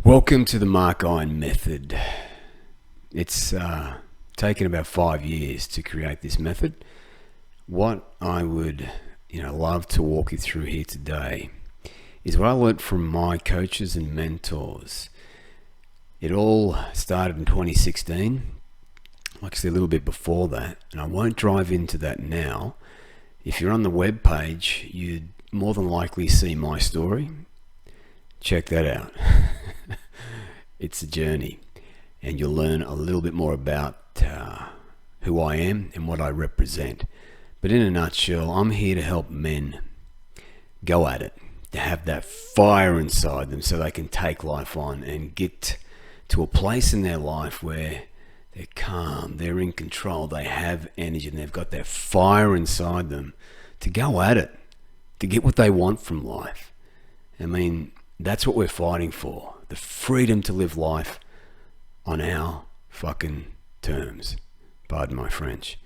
Welcome to the Mark Iron method. It's taken about 5 years to create this method. What I would love to walk you through here today is what I learned from my coaches and mentors. It all started in 2016, actually a little bit before that, and I won't dive into that now. If you're on the web page, you'd more than likely see my story. Check that out. It's a journey, and you'll learn a little bit more about who I am and what I represent. But in a nutshell, I'm here to help men go at it, to have that fire inside them so they can take life on and get to a place in their life where they're calm, they're in control, they have energy, and they've got that fire inside them to go at it, to get what they want from life. I mean, that's what we're fighting for. The freedom to live life on our fucking terms. Pardon my French.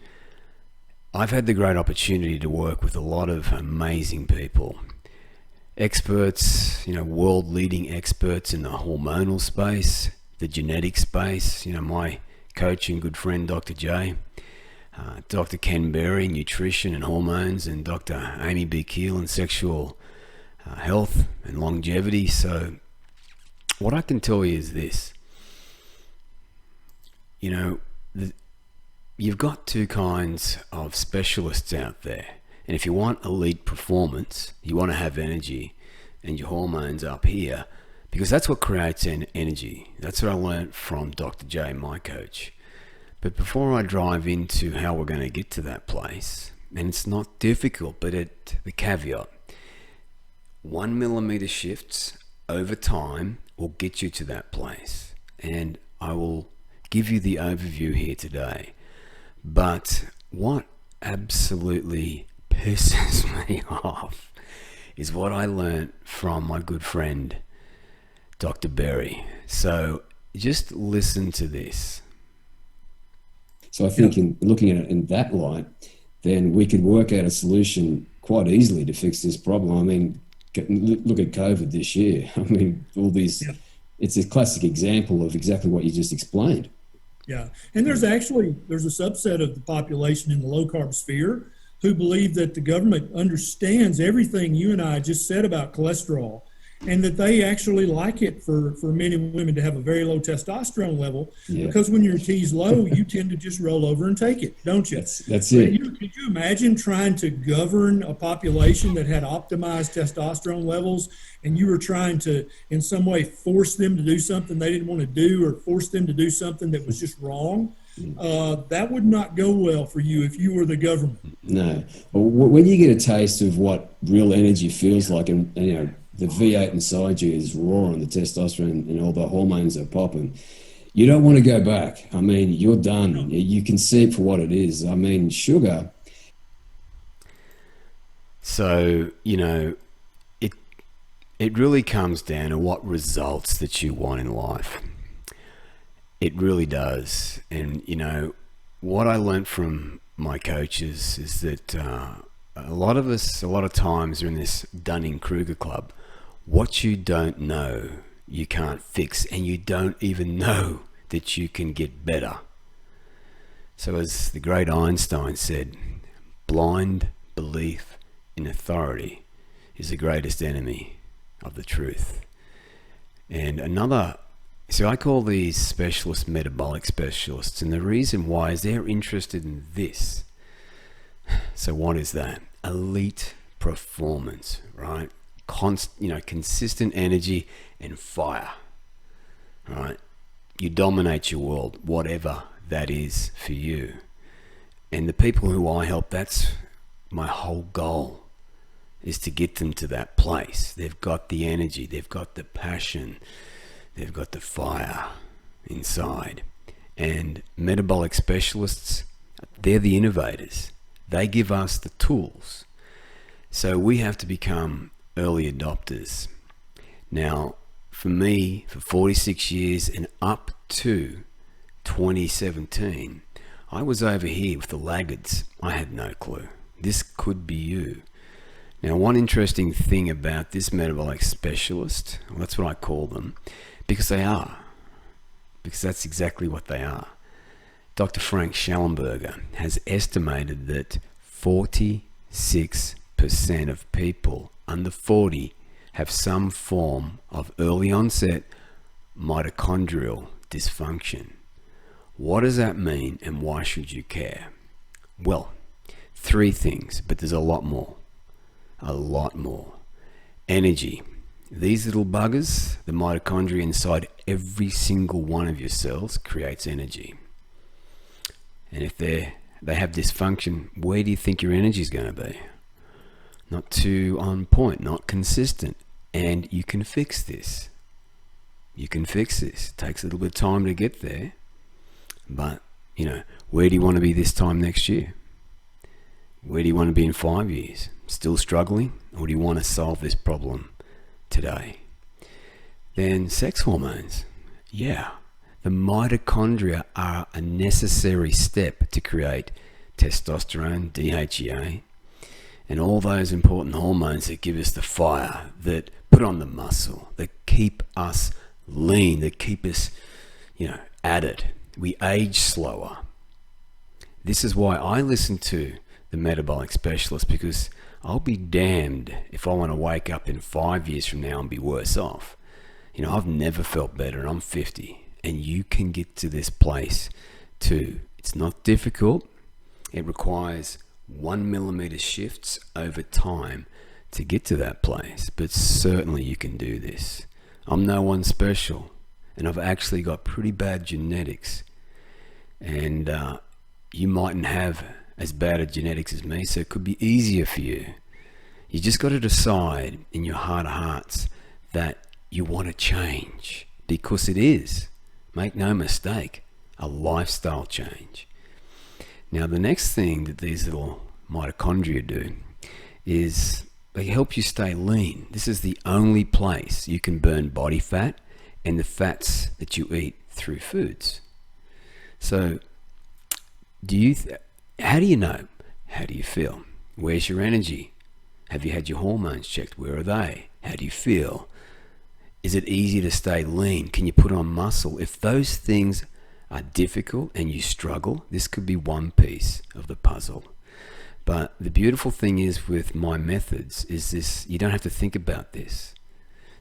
I've had the great opportunity to work with a lot of amazing people. Experts, world-leading experts in the hormonal space, the genetic space. My coach and good friend, Dr. J. Dr. Ken Berry, nutrition and hormones, and Dr. Amy B. Keel in sexual health and longevity. So what I can tell you is this. You've got two kinds of specialists out there. And if you want elite performance, you want to have energy and your hormones up here, because that's what creates energy. That's what I learned from Dr. J, my coach. But before I dive into how we're going to get to that place, and it's not difficult, but the caveat, 1 millimeter shifts over time will get you to that place. And I will give you the overview here today. But what absolutely pisses me off is what I learned from my good friend, Dr. Berry. So just listen to this. So I think in looking at it in that light, then we could work out a solution quite easily to fix this problem. I mean, look at COVID this year. I mean, all these, it's a classic example of exactly what you just explained. Yeah, and there's a subset of the population in the low-carb sphere who believe that the government understands everything you and I just said about cholesterol, and that they actually like it for men and women to have a very low testosterone level, because when your T's low, you tend to just roll over and take it, don't you? That's it. Could you imagine trying to govern a population that had optimized testosterone levels, and you were trying to, in some way, force them to do something they didn't want to do, or force them to do something that was just wrong? That would not go well for you if you were the government. No. Well, when you get a taste of what real energy feels like, and the V8 inside you is roaring, the testosterone and all the hormones are popping, you don't want to go back. I mean, you're done. You can see it for what it is. I mean, sugar. So, it really comes down to what results that you want in life. It really does. And, what I learned from my coaches is that a lot of times are in this Dunning-Kruger club. What you don't know, you can't fix, and you don't even know that you can get better. So as the great Einstein said, blind belief in authority is the greatest enemy of the truth. And so I call these specialists metabolic specialists, and the reason why is they're interested in this. So what is that? Elite performance, right? Consistent energy and fire, right? You dominate your world, whatever that is for you. And the people who I help, that's my whole goal, is to get them to that place. They've got the energy, they've got the passion, they've got the fire inside. And metabolic specialists, they're the innovators. They give us the tools. So we have to become early adopters. Now, for me, for 46 years and up to 2017, I was over here with the laggards. I had no clue. This could be you. Now, one interesting thing about this metabolic specialist, well, that's what I call them, Because they are. Because that's exactly what they are. Dr. Frank Schellenberger has estimated that 46% of people under 40 have some form of early onset mitochondrial dysfunction. What does that mean, and why should you care? Well, 3 things, but there's a lot more. A lot more. Energy. These little buggers, the mitochondria inside every single one of your cells, creates energy. And if they have dysfunction, where do you think your energy is going to be? Not too on point, not consistent. And you can fix this. You can fix this. It takes a little bit of time to get there. But, where do you want to be this time next year? Where do you want to be in 5 years? Still struggling? Or do you want to solve this problem today? Then sex hormones. Yeah. The mitochondria are a necessary step to create testosterone, DHEA, and all those important hormones that give us the fire, that put on the muscle, that keep us lean, that keep us, at it. We age slower. This is why I listen to the metabolic specialist, because I'll be damned if I want to wake up in 5 years from now and be worse off. I've never felt better, and I'm 50. And you can get to this place too. It's not difficult. It requires 1 millimeter shifts over time to get to that place. But certainly you can do this. I'm no one special. And I've actually got pretty bad genetics. And you mightn't have as bad a genetics as me, so it could be easier for you. You just got to decide in your heart of hearts that you want to change. Because it is. Make no mistake, a lifestyle change. Now, the next thing that these little mitochondria do is they help you stay lean. This is the only place you can burn body fat and the fats that you eat through foods. So, how do you know? How do you feel? Where's your energy? Have you had your hormones checked? Where are they? How do you feel? Is it easy to stay lean? Can you put on muscle? If those things are difficult and you struggle, this could be one piece of the puzzle. But the beautiful thing is with my methods is this: you don't have to think about this.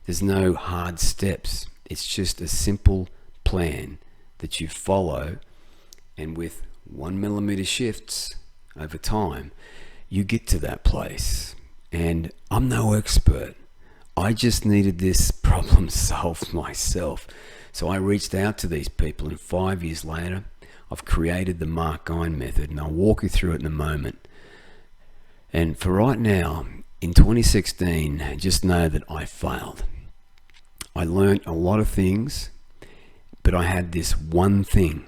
There's no hard steps. It's just a simple plan that you follow, and with 1 millimeter shifts over time, you get to that place. And I'm no expert. I just needed this problem solved myself. So I reached out to these people, and 5 years later, I've created the Mark Gine method, and I'll walk you through it in a moment. And for right now, in 2016, just know that I failed. I learned a lot of things, but I had this one thing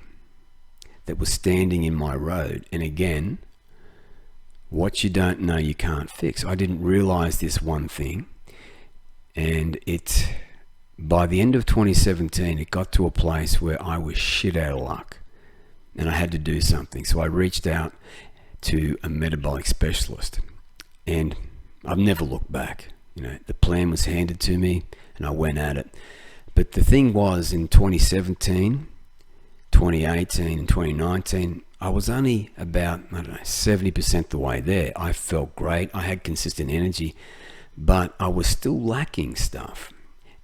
that was standing in my road. And again, what you don't know, you can't fix. I didn't realize this one thing. And by the end of 2017, it got to a place where I was shit out of luck and I had to do something. So I reached out to a metabolic specialist, and I've never looked back. The plan was handed to me and I went at it. But the thing was, in 2017, 2018 and 2019, I was only about, 70% the way there. I felt great. I had consistent energy, but I was still lacking stuff.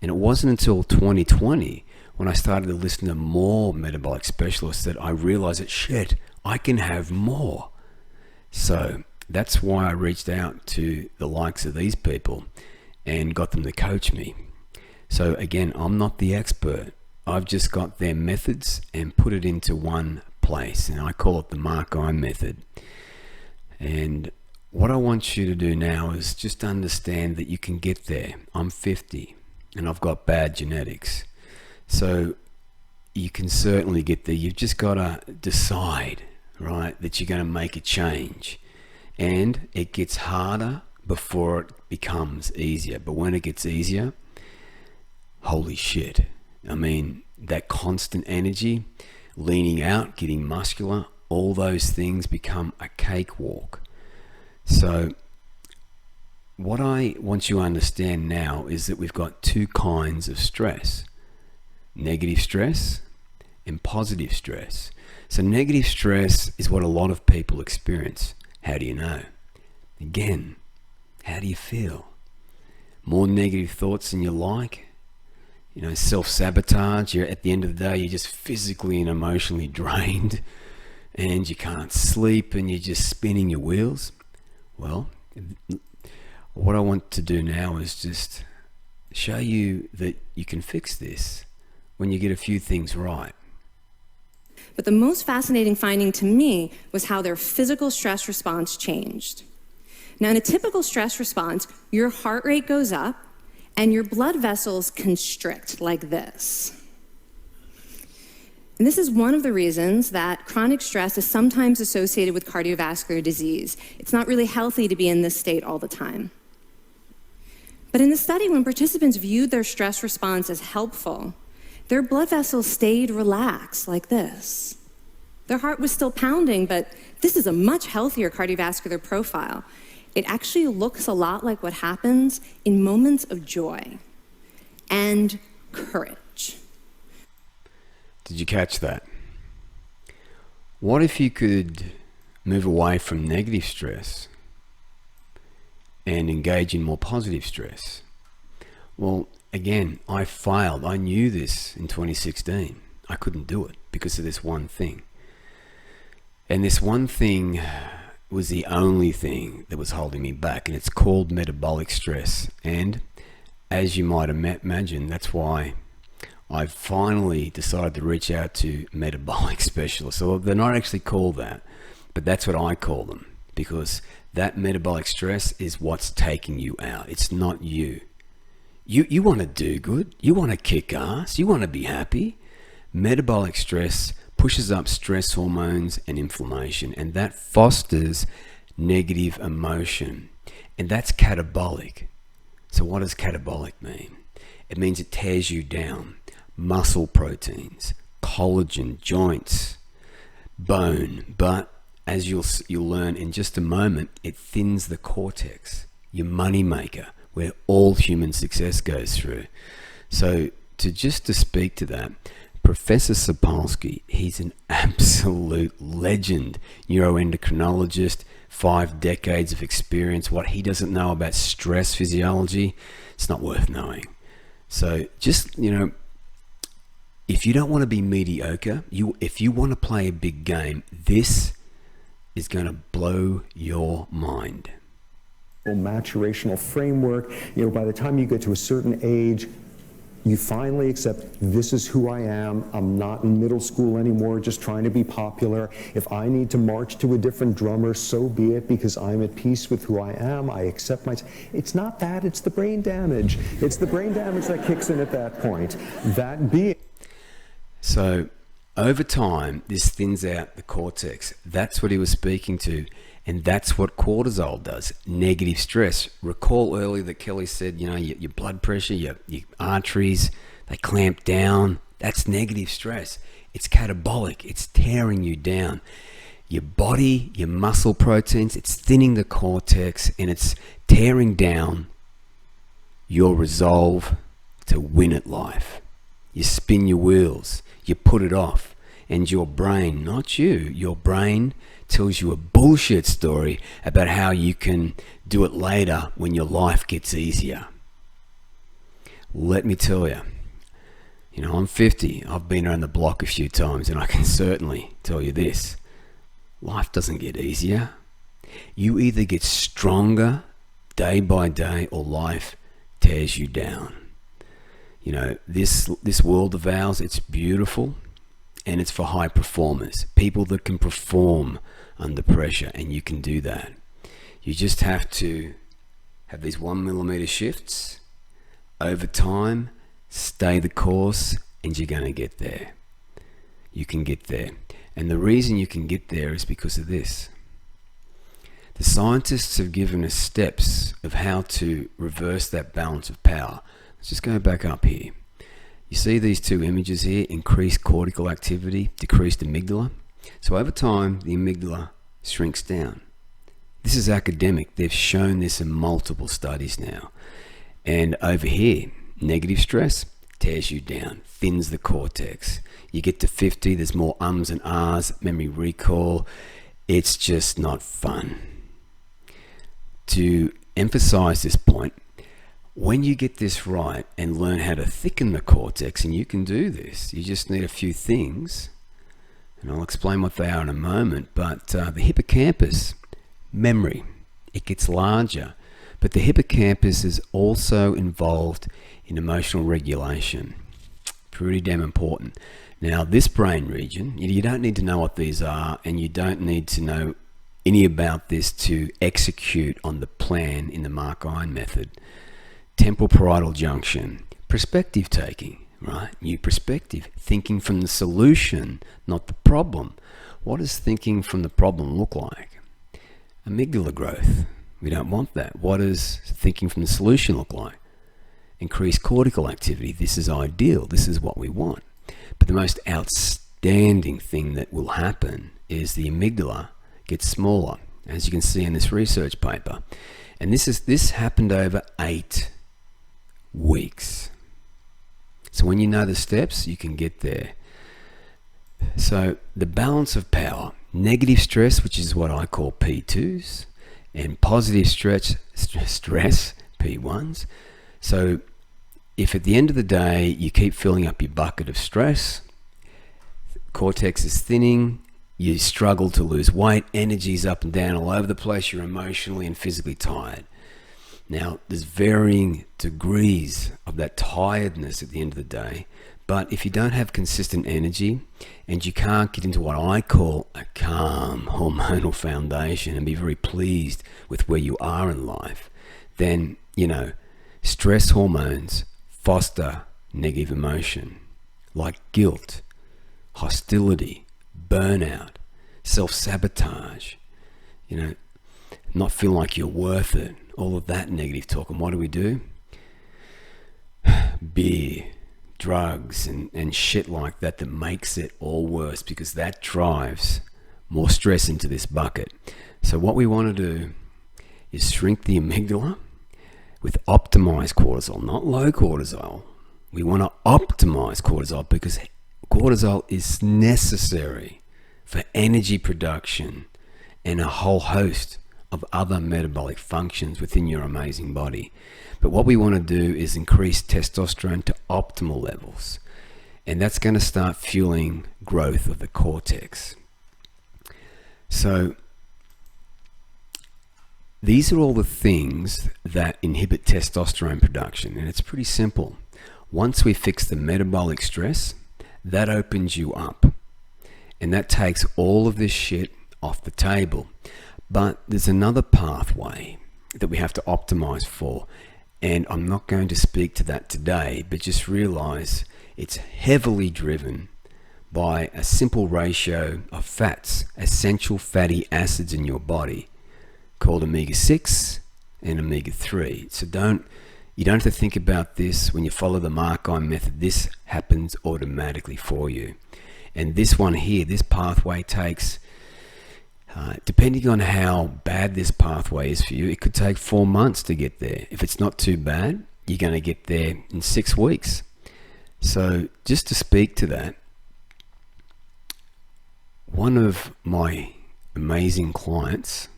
And it wasn't until 2020 when I started to listen to more metabolic specialists that I realized that, shit, I can have more. So that's why I reached out to the likes of these people and got them to coach me. So again, I'm not the expert. I've just got their methods and put it into one place, and I call it the Mark Gine method. And what I want you to do now is just understand that you can get there. I'm 50 and I've got bad genetics. So you can certainly get there. You've just got to decide, right, that you're going to make a change. And it gets harder before it becomes easier. But when it gets easier, holy shit. I mean, that constant energy, leaning out, getting muscular, all those things become a cakewalk. So what I want you to understand now is that we've got two kinds of stress. negative stress and positive stress. So negative stress is what a lot of people experience. How do you know? Again, how do you feel? More negative thoughts than you like? You know, self-sabotage. You're at the end of the day, you're just physically and emotionally drained, and you can't sleep, and you're just spinning your wheels. Well, what I want to do now is just show you that you can fix this when you get a few things right. But the most fascinating finding to me was how their physical stress response changed. Now, in a typical stress response, your heart rate goes up and your blood vessels constrict like this. And this is one of the reasons that chronic stress is sometimes associated with cardiovascular disease. It's not really healthy to be in this state all the time. But in the study, when participants viewed their stress response as helpful, their blood vessels stayed relaxed like this. Their heart was still pounding, but this is a much healthier cardiovascular profile. It actually looks a lot like what happens in moments of joy and courage. Did you catch that? What if you could move away from negative stress and engage in more positive stress? Well, again, I failed. I knew this in 2016. I couldn't do it because of this one thing. And this one thing was the only thing that was holding me back, and it's called metabolic stress. And as you might imagine, that's why I finally decided to reach out to metabolic specialists. So they're not actually called that, but that's what I call them, because that metabolic stress is what's taking you out. It's not you. You want to do good. You want to kick ass. You want to be happy. Metabolic stress pushes up stress hormones and inflammation, and that fosters negative emotion, and that's catabolic. So what does catabolic mean? It means it tears you down. Muscle proteins, collagen, joints, bone, but as you'll learn in just a moment, it thins the cortex, your money maker, where all human success goes through. So to speak to that, Professor Sapolsky, he's an absolute legend, neuroendocrinologist, 5 decades of experience. What he doesn't know about stress physiology, it's not worth knowing. So just, if you don't want to be mediocre, if you want to play a big game, this is going to blow your mind. Maturational framework, by the time you get to a certain age, you finally accept, this is who I am. I'm not in middle school anymore, just trying to be popular. If I need to march to a different drummer, so be it, because I'm at peace with who I am. I accept myself. It's not that, it's the brain damage. It's the brain damage that kicks in at that point. That being. So over time, this thins out the cortex. That's what he was speaking to. And that's what cortisol does, negative stress. Recall earlier that Kelly said, your blood pressure, your arteries, they clamp down. That's negative stress. It's catabolic. It's tearing you down. Your body, your muscle proteins, it's thinning the cortex, and it's tearing down your resolve to win at life. You spin your wheels. You put it off. And your brain, not you, your brain tells you a bullshit story about how you can do it later when your life gets easier. Let me tell you, I'm 50. I've been around the block a few times, and I can certainly tell you this. Life doesn't get easier. You either get stronger day by day, or life tears you down. This world of ours, it's beautiful. And it's for high performers, people that can perform under pressure, and you can do that. You just have to have these 1 millimeter shifts over time, stay the course, and you're going to get there. You can get there. And the reason you can get there is because of this. The scientists have given us steps of how to reverse that balance of power. Let's just go back up here. You see these 2 images here, increased cortical activity, decreased amygdala. So over time, the amygdala shrinks down. This is academic. They've shown this in multiple studies now. And over here, negative stress, tears you down, thins the cortex. You get to 50, there's more ums and ahs, memory recall. It's just not fun. To emphasize this point, when you get this right and learn how to thicken the cortex, and you can do this, you just need a few things, and I'll explain what they are in a moment, but the hippocampus, memory, it gets larger, but the hippocampus is also involved in emotional regulation. Pretty damn important. Now, this brain region, you don't need to know what these are, and you don't need to know any about this to execute on the plan in the Mark-Iron method. Temporal parietal junction, perspective taking, right? New perspective, thinking from the solution, not the problem. What does thinking from the problem look like? Amygdala growth. We don't want that. What does thinking from the solution look like? Increased cortical activity. This is ideal. This is what we want. But the most outstanding thing that will happen is the amygdala gets smaller, as you can see in this research paper. And this happened over 8 weeks. So when you know the steps, you can get there. So the balance of power, negative stress, which is what I call P2s, and positive stress P1s. So if at the end of the day you keep filling up your bucket of stress, cortex is thinning, you struggle to lose weight, energy's up and down all over the place, you're emotionally and physically tired. Now, there's varying degrees of that tiredness at the end of the day, but if you don't have consistent energy and you can't get into what I call a calm hormonal foundation and be very pleased with where you are in life, then, stress hormones foster negative emotion like guilt, hostility, burnout, self-sabotage, not feeling like you're worth it, all of that negative talk. And what do? Beer, drugs, and shit like that makes it all worse, because that drives more stress into this bucket. So what we want to do is shrink the amygdala with optimized cortisol, not low cortisol. We want to optimize cortisol because cortisol is necessary for energy production and a whole host of other metabolic functions within your amazing body. But what we want to do is increase testosterone to optimal levels, and that's going to start fueling growth of the cortex. So these are all the things that inhibit testosterone production, and it's pretty simple. Once we fix the metabolic stress, that opens you up, and that takes all of this shit off the table. But there's another pathway that we have to optimize for, and I'm not going to speak to that today, but just realize it's heavily driven by a simple ratio of fats, essential fatty acids in your body, called omega-6 and omega-3. So you don't have to think about this. When you follow the Mark-Iron method, this happens automatically for you. And this one here, this pathway takes, depending on how bad this pathway is for you, it could take 4 months to get there. If it's not too bad, you're going to get there in 6 weeks. So just to speak to that, one of my amazing clients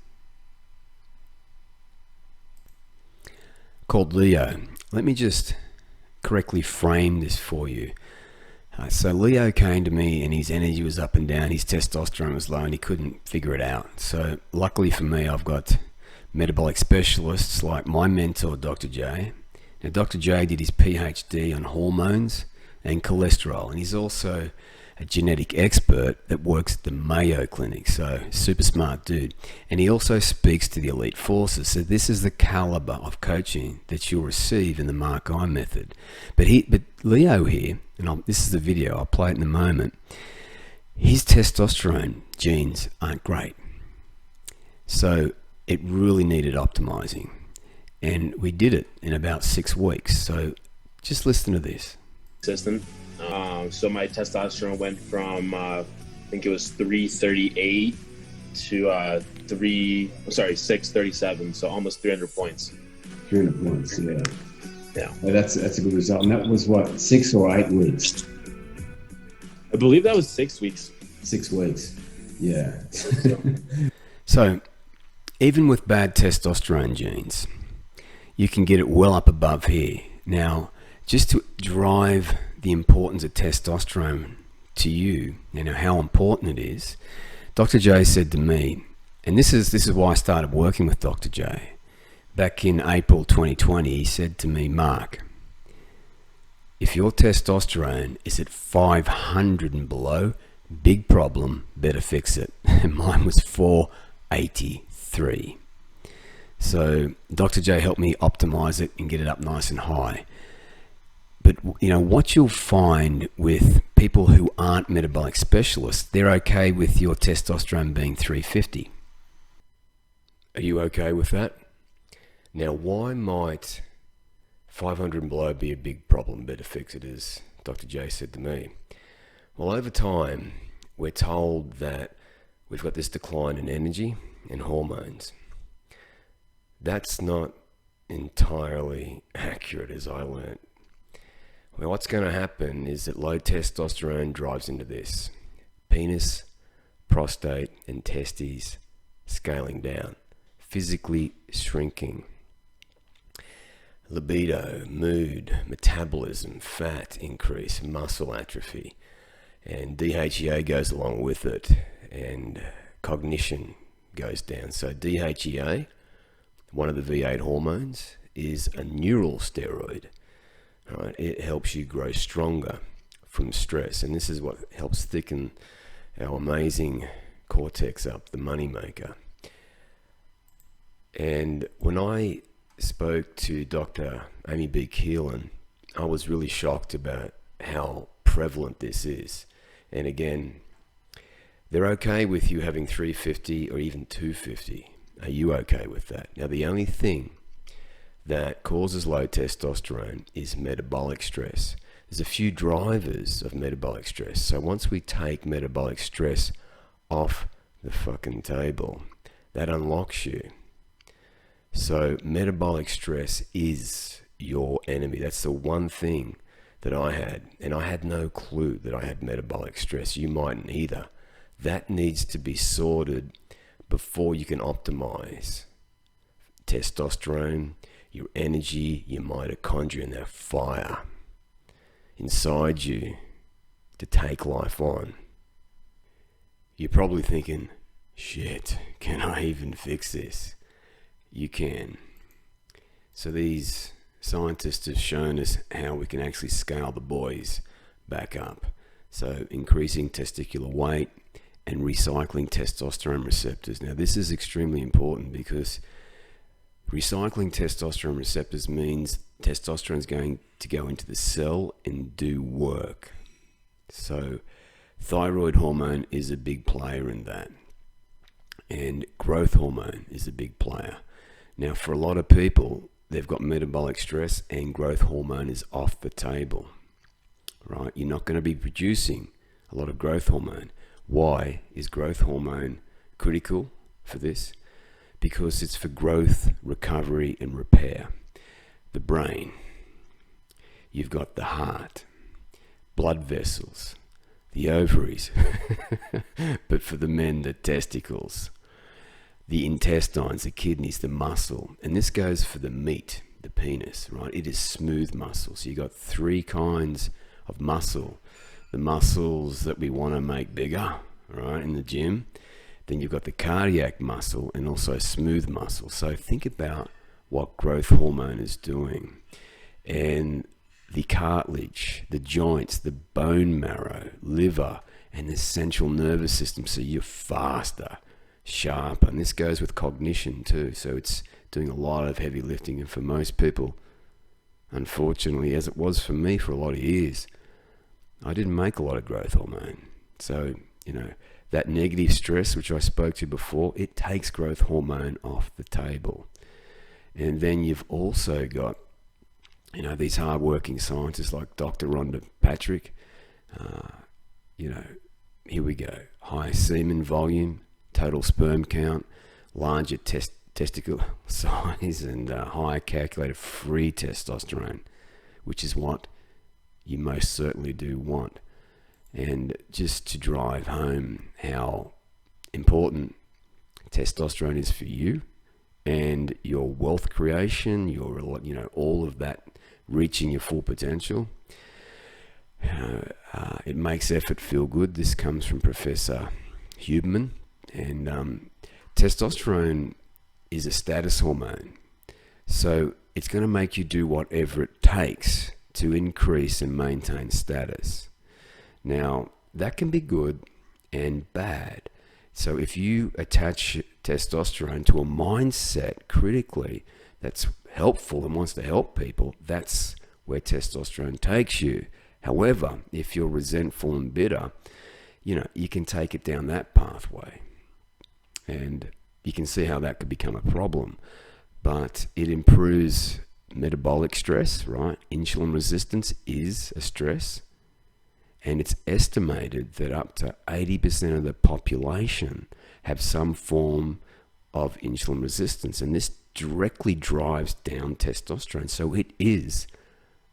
called Leo. Let me just correctly frame this for you. So Leo came to me and his energy was up and down, his testosterone was low and he couldn't figure it out. So luckily for me, I've got metabolic specialists like my mentor, Dr. J. Now Dr. J did his PhD on hormones and cholesterol, and he's also a genetic expert that works at the Mayo Clinic, so super smart dude. And he also speaks to the elite forces. So this is the caliber of coaching that you'll receive in the Mark-Iron method. But Leo here, and this is the video, I'll play it in a moment, his testosterone genes aren't great. So it really needed optimizing. And we did it in about 6 weeks. So just listen to this. System. So my testosterone went from I think it was 338 to 637, so almost 300 points. 300 points, yeah. Yeah. Well, that's a good result. And that was what, 6 or 8 weeks? I believe that was 6 weeks. 6 weeks. Yeah. So, even with bad testosterone genes, you can get it well up above here. Now, just to drive the importance of testosterone to you, you know, how important it is, Dr. J said to me, and this is why I started working with Dr. J. Back in April 2020, he said to me, Mark, if your testosterone is at 500 and below, big problem, better fix it. And mine was 483. So Dr. J helped me optimize it and get it up nice and high. But you know what you'll find with people who aren't metabolic specialists, they're okay with your testosterone being 350. Are you okay with that? Now, why might 500 and below be a big problem, better fix it, as Dr. J said to me? Well, over time, we're told that we've got this decline in energy and hormones. That's not entirely accurate, as I learned. Well, what's going to happen is that low testosterone drives into this. Penis, prostate, and testes scaling down, physically shrinking. Libido, mood, metabolism, fat increase, muscle atrophy, and DHEA goes along with it, and cognition goes down. So DHEA, one of the V8 hormones, is a neural steroid. Right? It helps you grow stronger from stress, and this is what helps thicken our amazing cortex up, the moneymaker. And when I spoke to Dr. Amy B. Keelan, I was really shocked about how prevalent this is. And again, they're okay with you having 350 or even 250. Are you okay with that? Now, the only thing that causes low testosterone is metabolic stress. There's a few drivers of metabolic stress. So once we take metabolic stress off the fucking table, that unlocks you. So metabolic stress is your enemy. That's the one thing that I had. And I had no clue that I had metabolic stress. You mightn't either. That needs to be sorted before you can optimize testosterone, your energy, your mitochondria, and that fire inside you to take life on. You're probably thinking, shit, can I even fix this? You can. So these scientists have shown us how we can actually scale the boys back up. So increasing testicular weight and recycling testosterone receptors. Now this is extremely important because recycling testosterone receptors means testosterone is going to go into the cell and do work. So thyroid hormone is a big player in that. And growth hormone is a big player. Now, for a lot of people, they've got metabolic stress and growth hormone is off the table, right? You're not going to be producing a lot of growth hormone. Why is growth hormone critical for this? Because it's for growth, recovery, and repair. The brain, you've got the heart, blood vessels, the ovaries, but for the men, the testicles, the intestines, the kidneys, the muscle, and this goes for the meat, the penis, right? It is smooth muscle. So you got 3 kinds of muscle. The muscles that we want to make bigger, right, in the gym. Then you've got the cardiac muscle and also smooth muscle. So think about what growth hormone is doing. And the cartilage, the joints, the bone marrow, liver, and the central nervous system. So you're faster, sharper. And this goes with cognition too. So it's doing a lot of heavy lifting. And for most people, unfortunately, as it was for me for a lot of years, I didn't make a lot of growth hormone. So, you know, that negative stress, which I spoke to before, it takes growth hormone off the table. And then you've also got, you know, these hard-working scientists like Dr. Rhonda Patrick. You know, here we go. High semen volume, total sperm count, larger testicle size and higher calculated free testosterone, which is what you most certainly do want. And just to drive home how important testosterone is for you and your wealth creation, your, all of that, reaching your full potential, it makes effort feel good. This comes from Professor Huberman. And testosterone is a status hormone. So it's going to make you do whatever it takes to increase and maintain status. Now, that can be good and bad. So if you attach testosterone to a mindset critically that's helpful and wants to help people, that's where testosterone takes you. However, if you're resentful and bitter, you can take it down that pathway. And you can see how that could become a problem. But it improves metabolic stress, right? Insulin resistance is a stress. And it's estimated that up to 80% of the population have some form of insulin resistance. And this directly drives down testosterone. So it is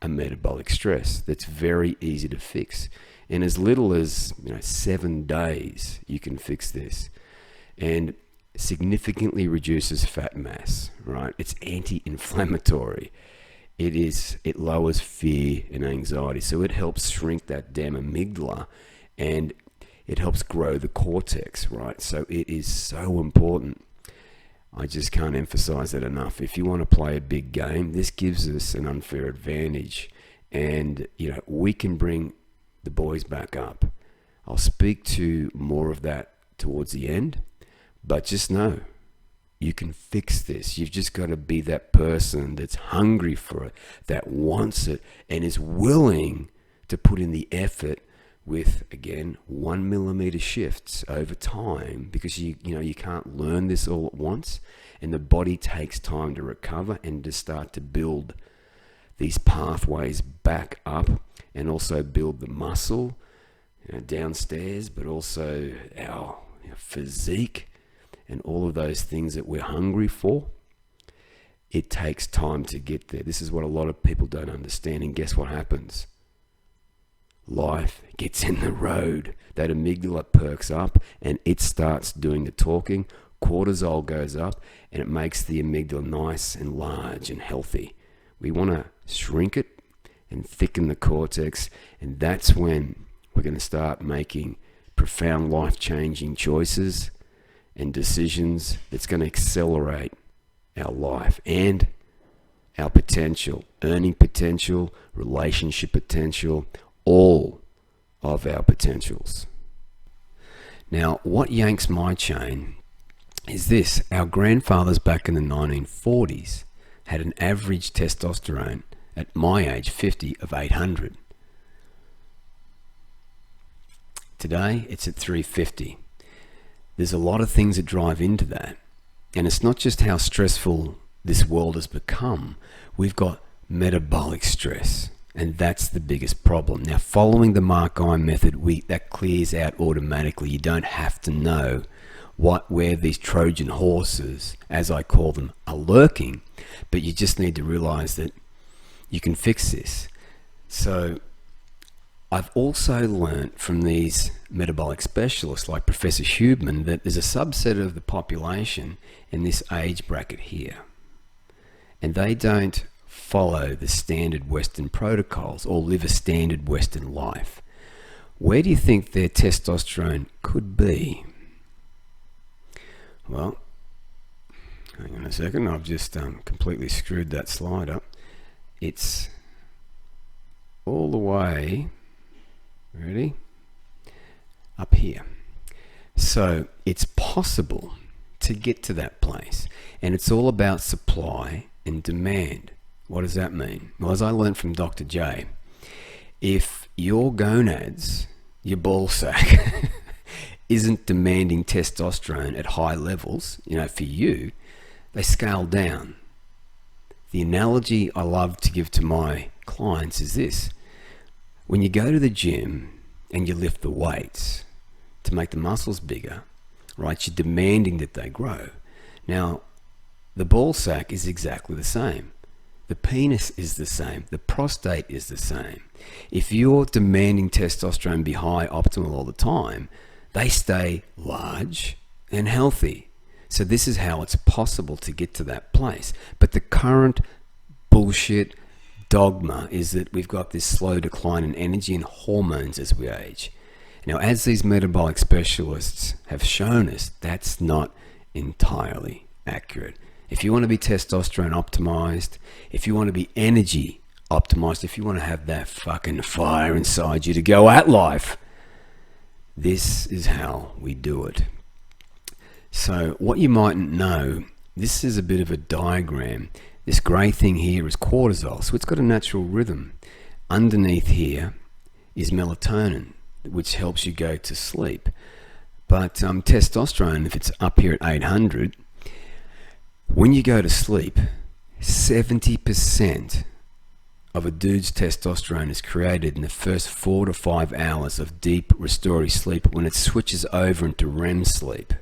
a metabolic stress that's very easy to fix. In as little as 7 days, you can fix this. And significantly reduces fat mass, right? It's anti-inflammatory. It lowers fear and anxiety. So it helps shrink that damn amygdala, and it helps grow the cortex, right? So it is so important. I just can't emphasize that enough. If you want to play a big game, this gives us an unfair advantage. And, we can bring the boys back up. I'll speak to more of that towards the end. But just know, you can fix this. You've just got to be that person that's hungry for it, that wants it, and is willing to put in the effort with, again, 1 millimeter shifts over time, because you can't learn this all at once, and the body takes time to recover and to start to build these pathways back up, and also build the muscle downstairs, but also our physique and all of those things that we're hungry for. It takes time to get there. This is what a lot of people don't understand. And guess what happens? Life gets in the road. That amygdala perks up and it starts doing the talking. Cortisol goes up and it makes the amygdala nice and large and healthy. We want to shrink it and thicken the cortex. And that's when we're going to start making profound life-changing choices and decisions that's going to accelerate our life and our potential, earning potential, relationship potential, all of our potentials. Now, what yanks my chain is this. Our grandfathers back in the 1940s had an average testosterone at my age, 50, of 800. Today, it's at 350. There's a lot of things that drive into that. And it's not just how stressful this world has become. We've got metabolic stress, and that's the biggest problem. Now, following the Mark-I method, that clears out automatically. You don't have to know where these Trojan horses, as I call them, are lurking, but you just need to realize that you can fix this. So I've also learnt from these metabolic specialists like Professor Huberman that there's a subset of the population in this age bracket here, and they don't follow the standard Western protocols or live a standard Western life. Where do you think their testosterone could be? Well, hang on a second, I've just completely screwed that slide up. It's all the way, ready, up here. So it's possible to get to that place, and it's all about supply and demand. What does that mean? Well, as I learned from Dr. J, if your gonads, your ball sack, isn't demanding testosterone at high levels, for you, they scale down. The analogy I love to give to my clients is this. When you go to the gym and you lift the weights to make the muscles bigger, right, you're demanding that they grow. Now, the ball sack is exactly the same. The penis is the same. The prostate is the same. If you're demanding testosterone be high optimal all the time, they stay large and healthy. So this is how it's possible to get to that place. But the current bullshit dogma is that we've got this slow decline in energy and hormones as we age. Now, as these metabolic specialists have shown us, that's not entirely accurate. If you want to be testosterone optimized, if you want to be energy optimized, if you want to have that fucking fire inside you to go at life, this is how we do it. So what you mightn't know, this is a bit of a diagram. This grey thing here is cortisol, so it's got a natural rhythm. Underneath here is melatonin, which helps you go to sleep. But testosterone, if it's up here at 800, when you go to sleep, 70% of a dude's testosterone is created in the first 4 to 5 hours of deep restorative sleep when it switches over into REM sleep,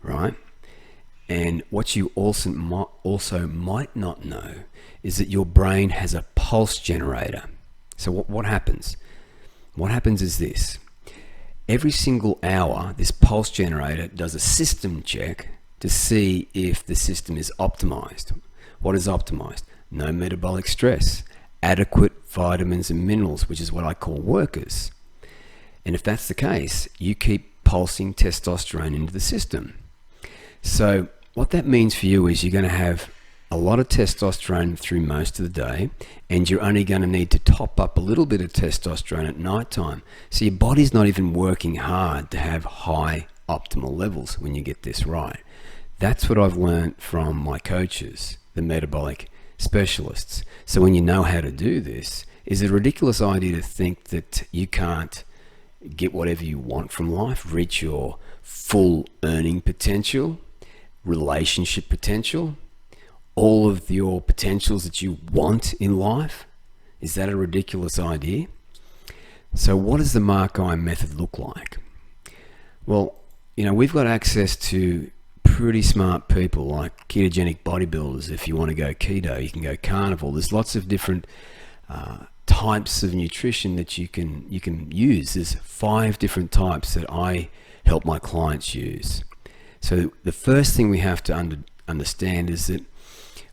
right? And what you also might not know is that your brain has a pulse generator. So what happens? What happens is this. Every single hour, this pulse generator does a system check to see if the system is optimized. What is optimized? No metabolic stress, adequate vitamins and minerals, which is what I call workers. And if that's the case, you keep pulsing testosterone into the system. So what that means for you is you're going to have a lot of testosterone through most of the day, and you're only going to need to top up a little bit of testosterone at nighttime. So your body's not even working hard to have high optimal levels when you get this right. That's what I've learned from my coaches, the metabolic specialists. So when you know how to do this, is it a ridiculous idea to think that you can't get whatever you want from life, reach your full earning potential, relationship potential, all of your potentials that you want in life? Is that a ridiculous idea? So what does the Mark I method look like? Well, we've got access to pretty smart people like ketogenic bodybuilders. If you want to go keto, you can go carnivore. There's lots of different types of nutrition that you can use. There's 5 different types that I help my clients use. So the first thing we have to understand is that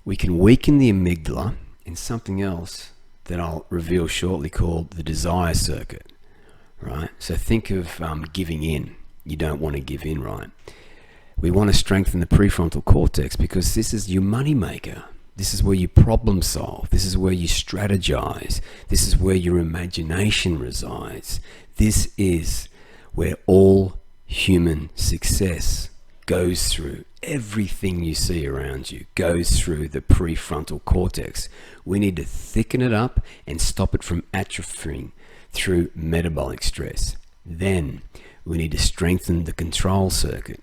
we can weaken the amygdala in something else that I'll reveal shortly called the desire circuit, right? So think of giving in. You don't want to give in, right? We want to strengthen the prefrontal cortex because this is your money maker. This is where you problem solve. This is where you strategize. This is where your imagination resides. This is where all human success goes through. Everything you see around you goes through the prefrontal cortex. We need to thicken it up and stop it from atrophying through metabolic stress. Then we need to strengthen the control circuit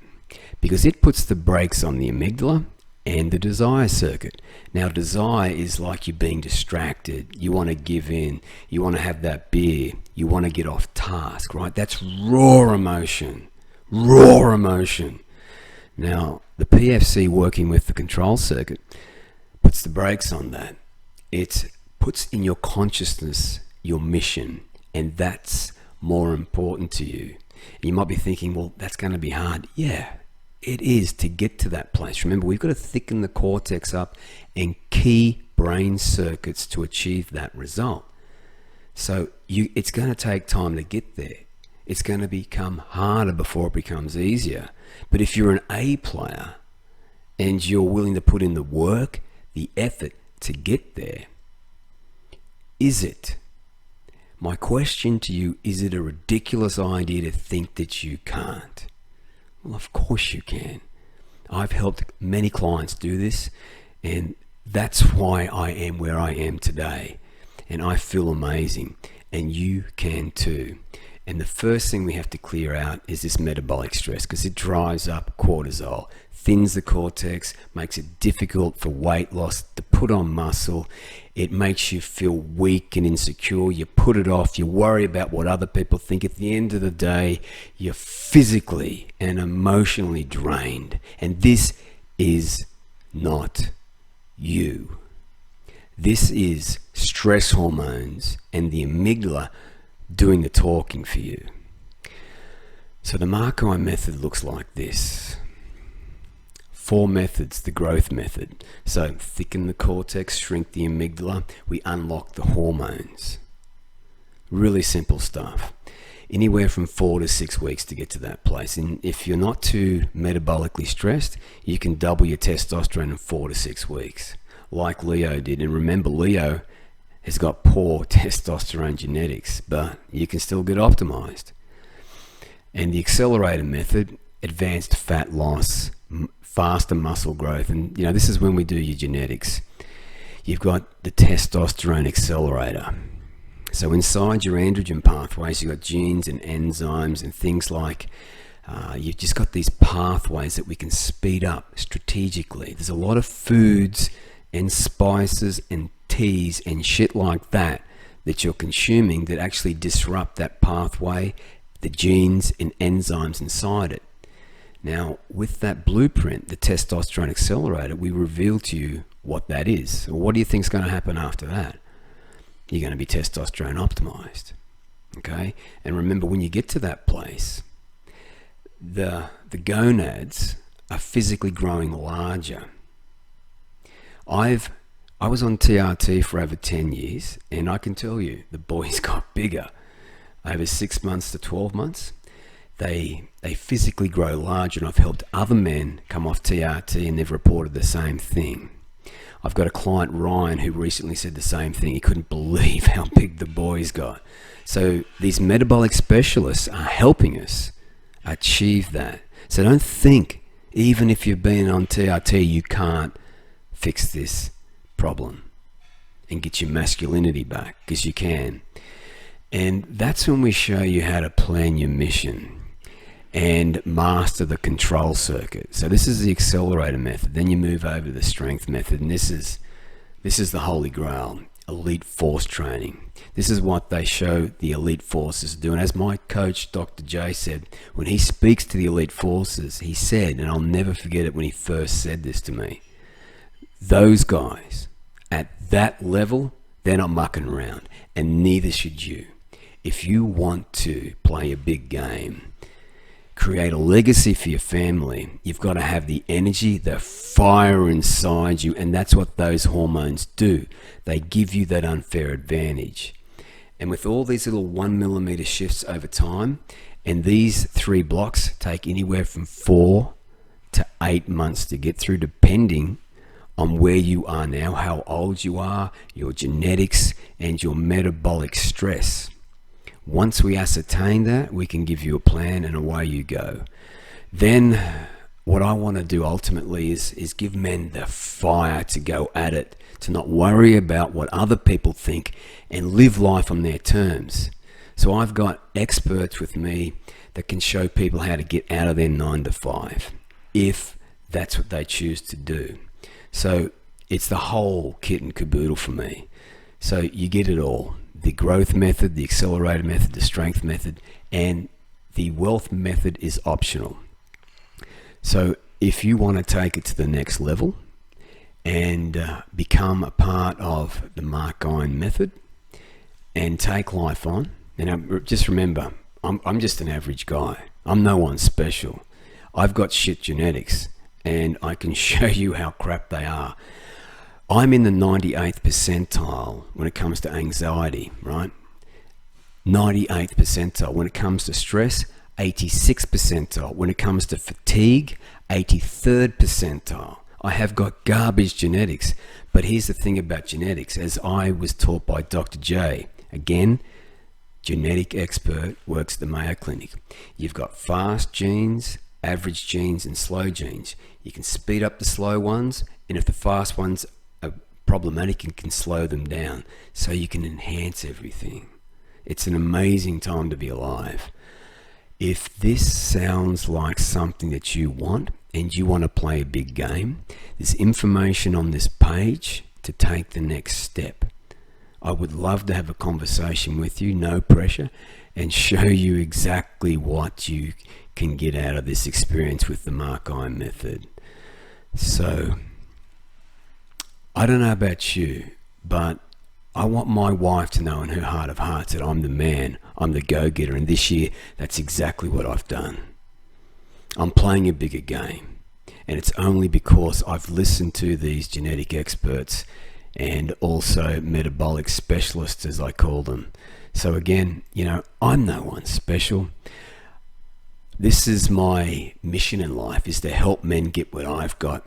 because it puts the brakes on the amygdala and the desire circuit. Now, desire is like you being distracted. You want to give in. You want to have that beer. You want to get off task, right? That's raw emotion. Raw emotion. Now, the PFC working with the control circuit puts the brakes on that. It puts in your consciousness your mission, and that's more important to you. And you might be thinking, well, that's going to be hard. Yeah, it is to get to that place. Remember, we've got to thicken the cortex up and key brain circuits to achieve that result. So it's going to take time to get there. It's going to become harder before it becomes easier. But if you're an A player and you're willing to put in the work, the effort to get there, is it? My question to you, is it a ridiculous idea to think that you can't? Well, of course you can. I've helped many clients do this, and that's why I am where I am today. And I feel amazing, and you can too. And the first thing we have to clear out is this metabolic stress because it drives up cortisol, thins the cortex, makes it difficult for weight loss to put on muscle. It makes you feel weak and insecure. You put it off. You worry about what other people think. At the end of the day, you're physically and emotionally drained. And this is not you. This is stress hormones and the amygdala doing the talking for you. So the Markine method looks like this. 4 methods, the growth method. So thicken the cortex, shrink the amygdala, we unlock the hormones. Really simple stuff. Anywhere from 4 to 6 weeks to get to that place. And if you're not too metabolically stressed, you can double your testosterone in 4 to 6 weeks, like Leo did. And remember, Leo has got poor testosterone genetics, but you can still get optimized. And the accelerator method, advanced fat loss, faster muscle growth. And this is when we do your genetics. You've got the testosterone accelerator. So inside your androgen pathways, you've got genes and enzymes and things like, you've just got these pathways that we can speed up strategically. There's a lot of foods and spices and teas and shit like that you're consuming that actually disrupt that pathway, the genes and enzymes inside it. Now, with that blueprint, the testosterone accelerator, we reveal to you what that is. So what do you think is going to happen after that? You're going to be testosterone optimized. Okay? And remember, when you get to that place, the gonads are physically growing larger. I was on TRT for over 10 years, and I can tell you, the boys got bigger. Over 6 months to 12 months, they physically grow larger, and I've helped other men come off TRT, and they've reported the same thing. I've got a client, Ryan, who recently said the same thing. He couldn't believe how big the boys got. So these metabolic specialists are helping us achieve that. So don't think, even if you've been on TRT, you can't fix this problem and get your masculinity back, because you can. And that's when we show you how to plan your mission and master the control circuit. So this is the accelerator method. Then you move over to the strength method, and this is the holy grail, elite force training. This is what they show the elite forces do. And as my coach, Dr. J, said, when he speaks to the elite forces, he said, and I'll never forget it when he first said this to me, those guys at that level, they're not mucking around, and neither should you. If you want to play a big game, create a legacy for your family, you've got to have the energy, the fire inside you, and that's what those hormones do. They give you that unfair advantage. And with all these little 1 millimeter shifts over time, and these 3 blocks take anywhere from 4 to 8 months to get through, depending on where you are now, how old you are, your genetics, and your metabolic stress. Once we ascertain that, we can give you a plan, and away you go. Then what I want to do ultimately is give men the fire to go at it, to not worry about what other people think and live life on their terms. So I've got experts with me that can show people how to get out of their 9 to 5, if that's what they choose to do. So it's the whole kit and caboodle for me. So you get it all. The growth method, the accelerator method, the strength method, and the wealth method is optional. So if you want to take it to the next level and become a part of the Markine method and take life on, and just remember, I'm just an average guy. I'm no one special. I've got shit genetics, and I can show you how crap they are. I'm in the 98th percentile when it comes to anxiety, right? 98th percentile when it comes to stress, 86th percentile when it comes to fatigue, 83rd percentile. I have got garbage genetics, but here's the thing about genetics, as I was taught by Dr. J, again, genetic expert, works at the Mayo Clinic. You've got fast genes, average genes, and slow genes. You can speed up the slow ones, and if the fast ones are problematic, you can slow them down, so you can enhance everything. It's an amazing time to be alive. If this sounds like something that you want, and you want to play a big game, there's information on this page to take the next step. I would love to have a conversation with you, no pressure, and show you exactly what you can get out of this experience with the Markine method. So I don't know about you, but I want my wife to know in her heart of hearts that I'm the man, I'm the go-getter, and this year, that's exactly what I've done. I'm playing a bigger game, and it's only because I've listened to these genetic experts and also metabolic specialists, as I call them. So again, I'm no one special. This is my mission in life, is to help men get what I've got,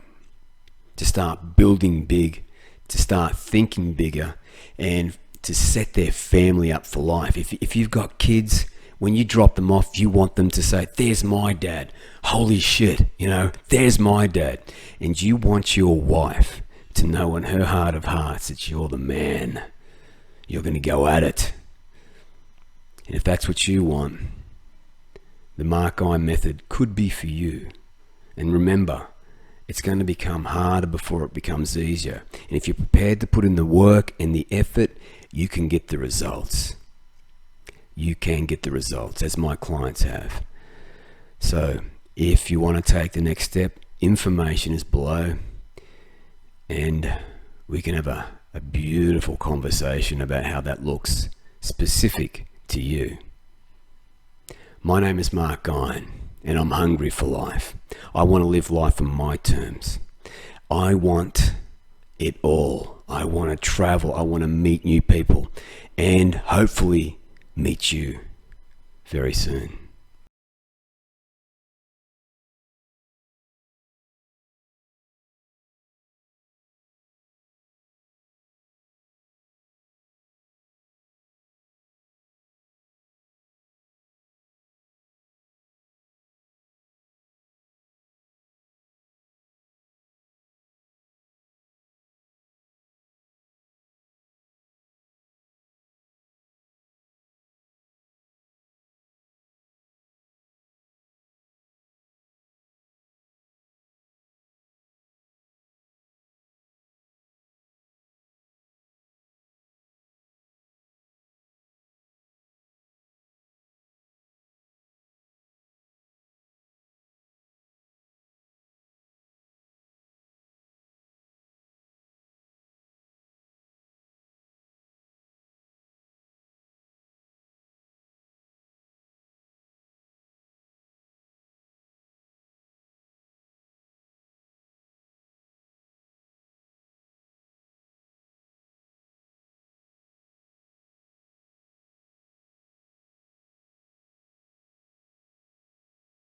to start building big, to start thinking bigger, and to set their family up for life. If you've got kids, when you drop them off, you want them to say, there's my dad. Holy shit, there's my dad. And you want your wife to know in her heart of hearts that you're the man. You're going to go at it. And if that's what you want, the Mark I method could be for you. And remember, it's going to become harder before it becomes easier. And if you're prepared to put in the work and the effort, you can get the results. You can get the results, as my clients have. So if you want to take the next step, information is below, and we can have a beautiful conversation about how that looks specific to you. My name is Mark Guyon, and I'm hungry for life. I want to live life on my terms. I want it all. I want to travel. I want to meet new people, and hopefully meet you very soon.